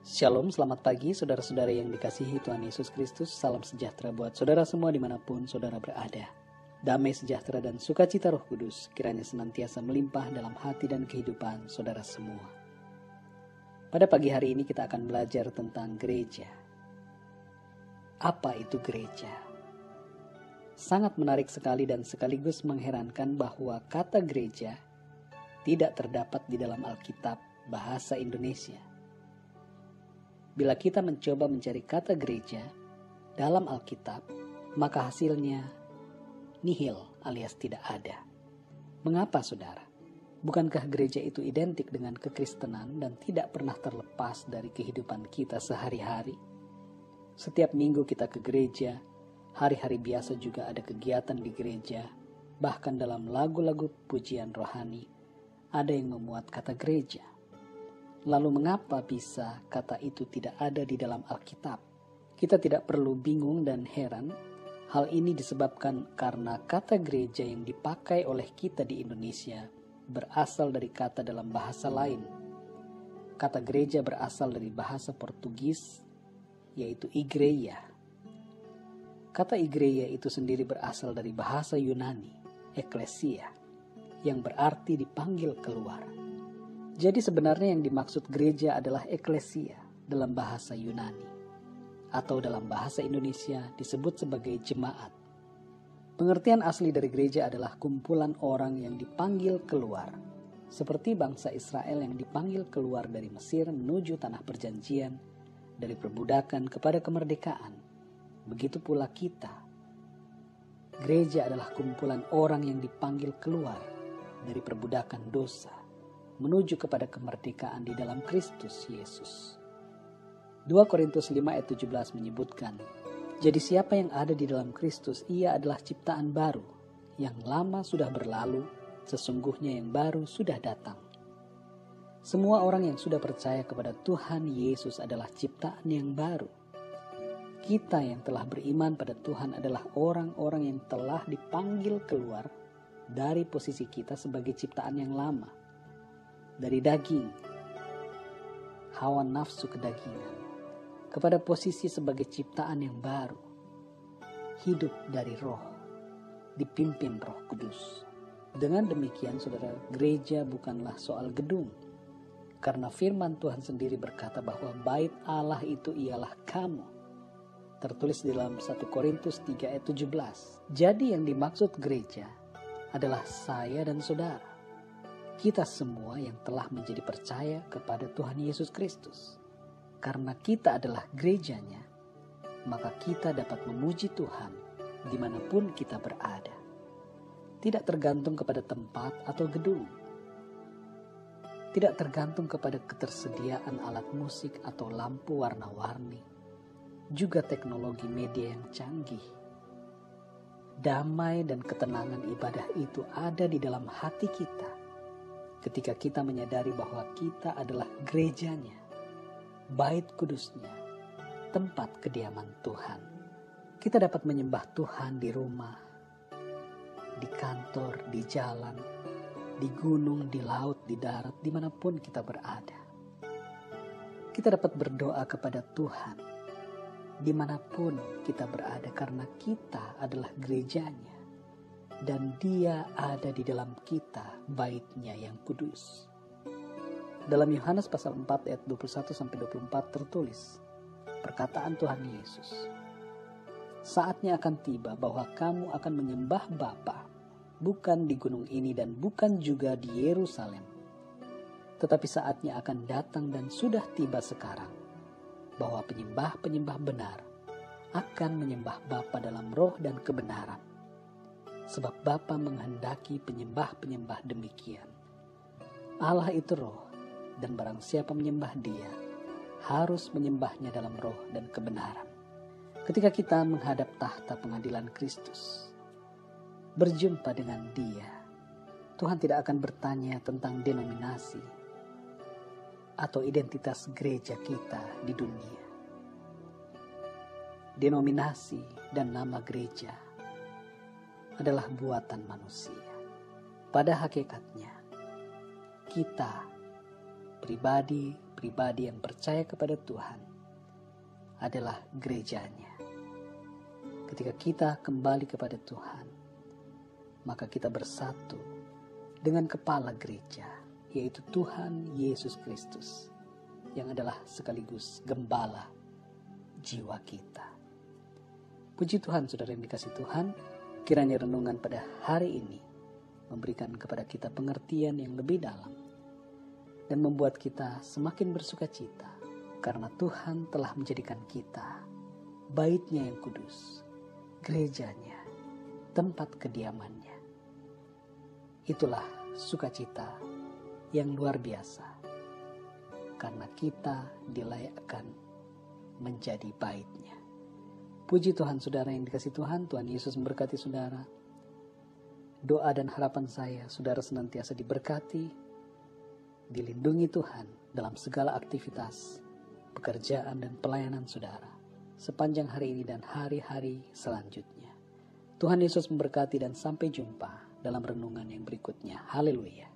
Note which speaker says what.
Speaker 1: Shalom, selamat pagi saudara-saudara yang dikasihi Tuhan Yesus Kristus. Salam sejahtera buat saudara semua dimanapun saudara berada. Damai sejahtera dan sukacita Roh Kudus kiranya senantiasa melimpah dalam hati dan kehidupan saudara semua. Pada pagi hari ini kita akan belajar tentang gereja. Apa itu gereja? Sangat menarik sekali dan sekaligus mengherankan bahwa kata gereja tidak terdapat di dalam Alkitab bahasa Indonesia. Bila kita mencoba mencari kata gereja dalam Alkitab, maka hasilnya nihil alias tidak ada. Mengapa saudara? Bukankah gereja itu identik dengan kekristenan dan tidak pernah terlepas dari kehidupan kita sehari-hari? Setiap minggu kita ke gereja, hari-hari biasa juga ada kegiatan di gereja, bahkan dalam lagu-lagu pujian rohani ada yang memuat kata gereja. Lalu mengapa bisa kata itu tidak ada di dalam Alkitab? Kita tidak perlu bingung dan heran. Hal ini disebabkan karena kata gereja yang dipakai oleh kita di Indonesia berasal dari kata dalam bahasa lain. Kata gereja berasal dari bahasa Portugis, yaitu igreja. Kata igreja itu sendiri berasal dari bahasa Yunani, eklesia, yang berarti dipanggil keluar. Jadi sebenarnya yang dimaksud gereja adalah eklesia dalam bahasa Yunani, atau dalam bahasa Indonesia disebut sebagai jemaat. Pengertian asli dari gereja adalah kumpulan orang yang dipanggil keluar, seperti bangsa Israel yang dipanggil keluar dari Mesir menuju tanah perjanjian, dari perbudakan kepada kemerdekaan. Begitu pula kita. Gereja adalah kumpulan orang yang dipanggil keluar dari perbudakan dosa menuju kepada kemerdekaan di dalam Kristus Yesus. 2 Korintus 5 ayat 17 menyebutkan, jadi siapa yang ada di dalam Kristus, ia adalah ciptaan baru. Yang lama sudah berlalu, sesungguhnya yang baru sudah datang. Semua orang yang sudah percaya kepada Tuhan Yesus adalah ciptaan yang baru. Kita yang telah beriman pada Tuhan adalah orang-orang yang telah dipanggil keluar dari posisi kita sebagai ciptaan yang lama. Dari daging, hawa nafsu kedagingan, kepada posisi sebagai ciptaan yang baru, hidup dari roh, dipimpin Roh Kudus. Dengan demikian saudara, gereja bukanlah soal gedung, karena firman Tuhan sendiri berkata bahwa bait Allah itu ialah kamu. Tertulis di dalam 1 Korintus 3 ayat 17. Jadi yang dimaksud gereja adalah saya dan saudara. Kita semua yang telah menjadi percaya kepada Tuhan Yesus Kristus. Karena kita adalah gerejanya, maka kita dapat memuji Tuhan dimanapun kita berada. Tidak tergantung kepada tempat atau gedung. Tidak tergantung kepada ketersediaan alat musik atau lampu warna-warni. Juga teknologi media yang canggih. Damai dan ketenangan ibadah itu ada di dalam hati kita. Ketika kita menyadari bahwa kita adalah gerejanya, bait kudusnya, tempat kediaman Tuhan. Kita dapat menyembah Tuhan di rumah, di kantor, di jalan, di gunung, di laut, di darat, dimanapun kita berada. Kita dapat berdoa kepada Tuhan, dimanapun kita berada, karena kita adalah gerejanya. Dan dia ada di dalam kita, baitnya yang kudus. Dalam Yohanes pasal 4 ayat 21-24 tertulis, perkataan Tuhan Yesus, saatnya akan tiba bahwa kamu akan menyembah Bapa, bukan di gunung ini dan bukan juga di Yerusalem. Tetapi saatnya akan datang dan sudah tiba sekarang, bahwa penyembah-penyembah benar akan menyembah Bapa dalam roh dan kebenaran. Sebab Bapa menghendaki penyembah-penyembah demikian. Allah itu roh, dan barang siapa menyembah dia, harus menyembahnya dalam roh dan kebenaran. Ketika kita menghadap tahta pengadilan Kristus, berjumpa dengan dia, Tuhan tidak akan bertanya tentang denominasi atau identitas gereja kita di dunia. Denominasi dan nama gereja adalah buatan manusia. Pada hakikatnya, kita, pribadi pribadi yang percaya kepada Tuhan adalah gerejanya. Ketika kita kembali kepada Tuhan, maka kita bersatu dengan kepala gereja, yaitu Tuhan Yesus Kristus, yang adalah sekaligus gembala jiwa kita. Puji Tuhan, saudara yang dikasihi Tuhan, kiranya renungan pada hari ini memberikan kepada kita pengertian yang lebih dalam dan membuat kita semakin bersuka cita karena Tuhan telah menjadikan kita bait-Nya yang kudus, gerejanya, tempat kediamannya. Itulah sukacita yang luar biasa karena kita dilayakkan menjadi bait-Nya. Puji Tuhan, saudara yang dikasihi Tuhan, Tuhan Yesus memberkati saudara. Doa dan harapan saya, saudara senantiasa diberkati, dilindungi Tuhan dalam segala aktivitas, pekerjaan dan pelayanan saudara sepanjang hari ini dan hari-hari selanjutnya. Tuhan Yesus memberkati dan sampai jumpa dalam renungan yang berikutnya. Haleluya.